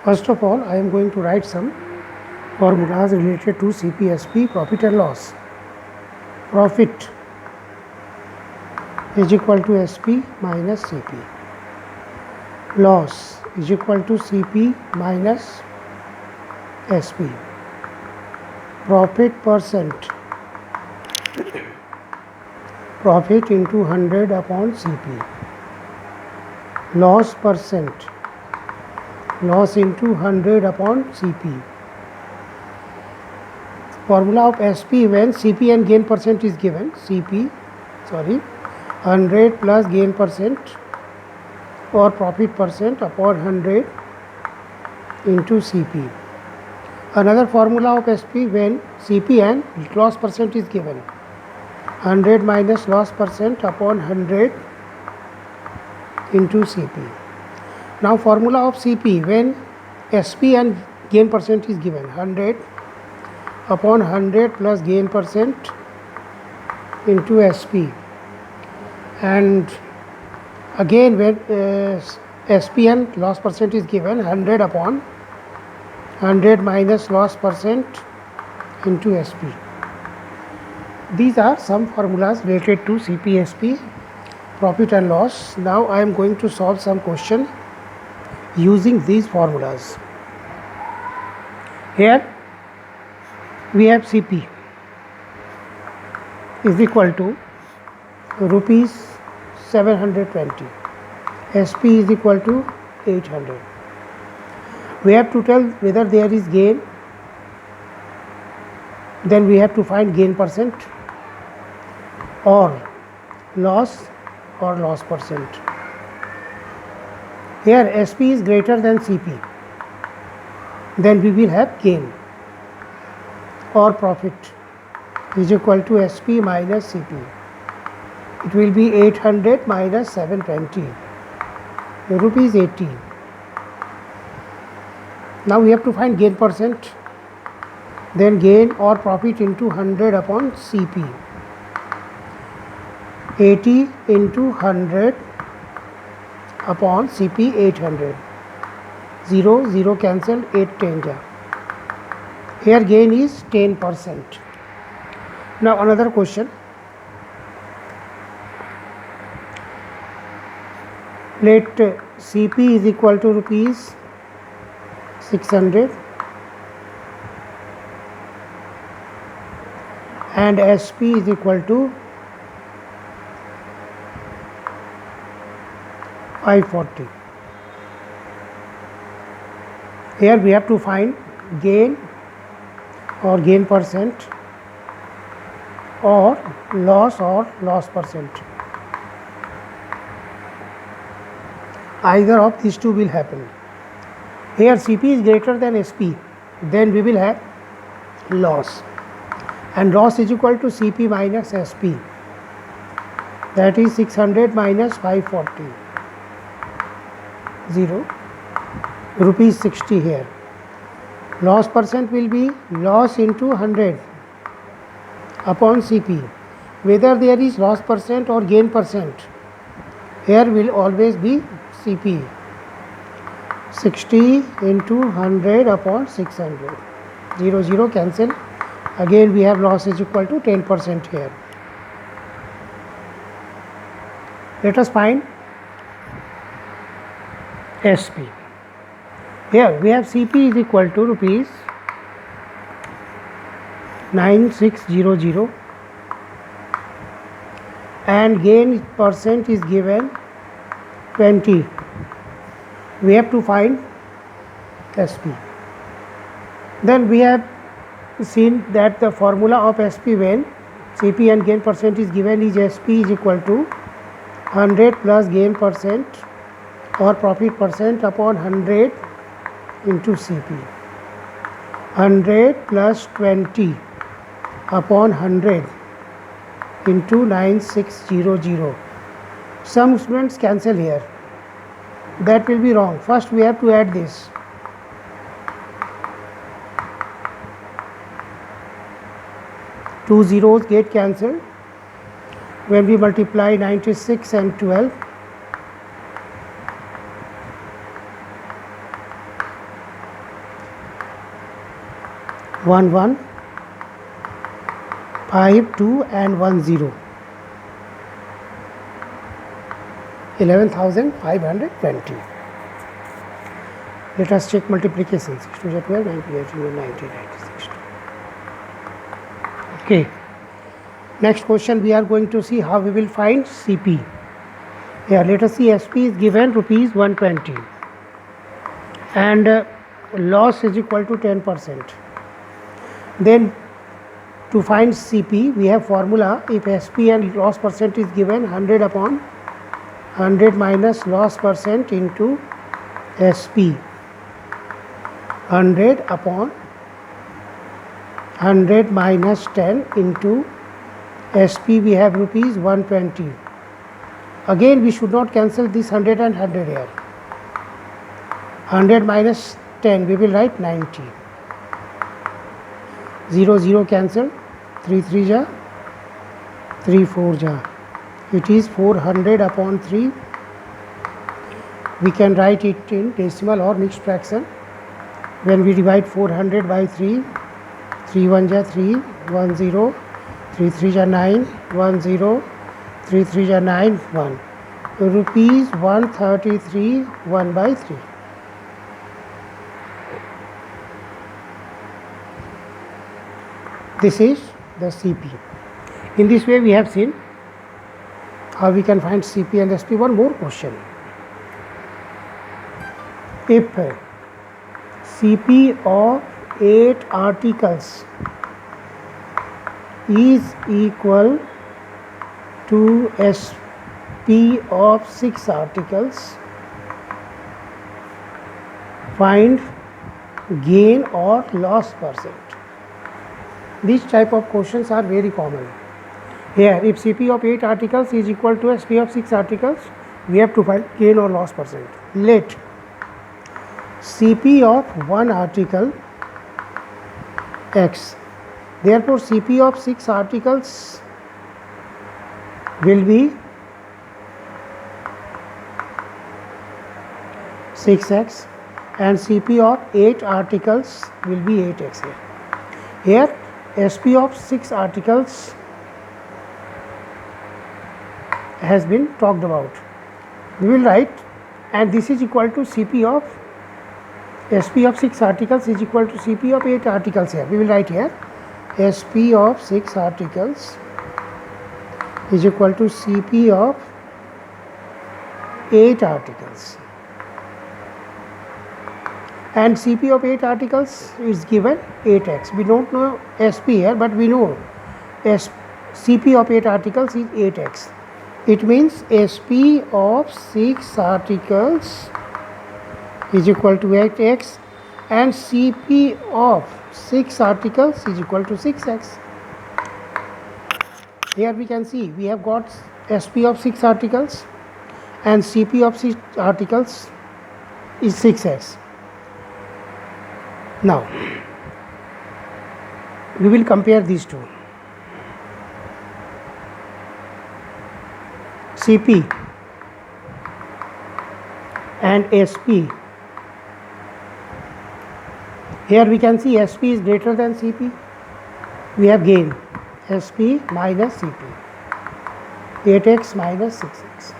First of all, I am going to write some formulas related to CPSP, profit and loss. Profit is equal to SP minus CP. Loss is equal to CP minus SP. Profit percent, profit into 100 upon CP. Loss percent, loss into 100 upon CP. Formula of SP when CP and gain percent is given, 100 plus gain percent or profit percent upon 100 into CP. Another formula of SP when CP and loss percent is given, 100 minus loss percent upon 100 into CP. Now formula of CP when SP and gain percent is given, 100 upon 100 plus gain percent into SP, and again when SP and loss percent is given, 100 upon 100 minus loss percent into SP. These are some formulas related to CPSP, profit and loss. Now I am going to solve some question using these formulas. Here we have CP is equal to rupees 720, SP is equal to 800. We have to tell whether there is gain, then we have to find gain percent, or loss percent. Here SP is greater than CP, then we will have gain, or profit is equal to SP minus CP. It will be 800 minus 720, rupees 80. Now we have to find gain percent, then gain or profit into 100 upon CP. 80 into 100 upon CP 800. 0 cancel, 8 10 ja. Here gain is 10%. Now another question. Let CP is equal to rupees 600 and SP is equal to 540. Here we have to find gain or gain percent, or loss percent. Either of these two will happen. Here CP is greater than SP, then we will have loss, and loss is equal to CP minus SP, that is 600 minus 540, 0, rupees 60 here. Loss percent will be loss into 100 upon CP. Whether there is loss percent or gain percent, here will always be CP. 60 into 100 upon 600. 0 cancel. Again we have loss is equal to 10% here. Let us find SP. Here we have CP is equal to rupees 9600 and gain percent is given 20. We have to find SP. Then we have seen that the formula of SP when CP and gain percent is given is SP is equal to 100 plus gain percent or profit percent upon 100 into CP. 100 plus 20 upon 100 into 9600. Some students cancel here. That will be wrong. First we have to add this. Two zeros get cancelled when we multiply 96 and 12. 1 1 5 2 and 1 0, 11,520. Let us check multiplication. 6 2 12, 9 2 18, 19, 96. Okay. Next question, we are going to see how we will find CP. Here, let us see, SP is given rupees 120 and loss is equal to 10%. Then to find CP, we have formula. If SP and loss percent is given, 100 upon 100 minus loss percent into SP. 100 upon 100 minus 10 into SP, we have rupees 120. Again, we should not cancel this 100 and 100 here. 100 minus 10, we will write 90. 0 0 cancel, 3 3 ja, 3 4 ja. It is 400 upon 3. We can write it in decimal or mixed fraction. When we divide 400 by 3, 3 1 ja 3, 1 0, 3 3 ja 9, 1 0, 3 3 ja 9, 1. Rupees 133, 1 by 3. This is the CP. In this way we have seen how we can find CP and SP. One more question. If CP of 8 articles is equal to SP of 6 articles, find gain or loss percent. These type of questions are very common. Here, if CP of 8 articles is equal to SP of 6 articles, we have to find gain or loss percent. Let CP of 1 article X. Therefore, CP of 6 articles will be 6x and CP of 8 articles will be 8x here. Here, SP of 6 articles has been talked about. We will write, and this is equal to CP of SP of 6 articles is equal to CP of 8 articles here. We will write here SP of 6 articles is equal to CP of 8 articles. And CP of 8 articles is given 8x. We don't know SP here, but we know CP of 8 articles is 8x. It means SP of 6 articles is equal to 8x and CP of 6 articles is equal to 6x. Here we can see we have got SP of 6 articles and CP of 6 articles is 6x. Now, we will compare these two. CP and SP. Here we can see SP is greater than CP. We have gain SP minus CP. 8x minus 6x.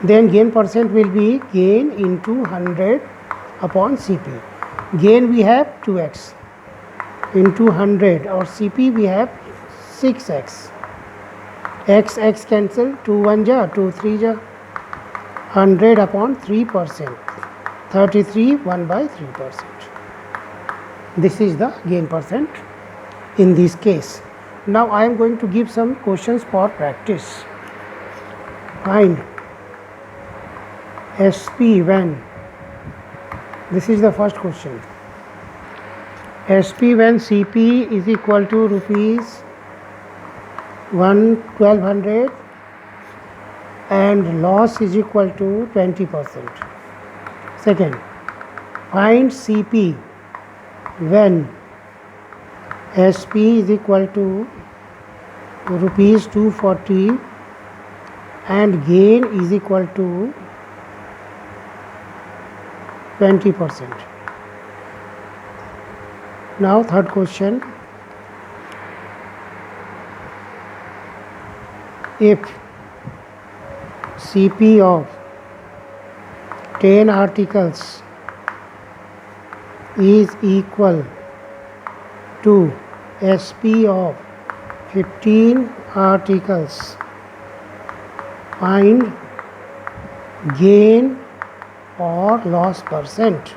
Then gain percent will be gain into 100 upon CP. Gain we have 2x into 100 or CP we have 6x. X cancel, 2 1 ja, 2 3 ja. 100 upon 3%. 33 1 by 3%. This is the gain percent in this case. Now I am going to give some questions for practice. Find SP when. This is the first question. SP when CP is equal to rupees 1200 and loss is equal to 20%. Second, find CP when SP is equal to rupees 240 and gain is equal to 20%. Now third question. If CP of 10 articles is equal to SP of 15 articles, find gain or loss percent.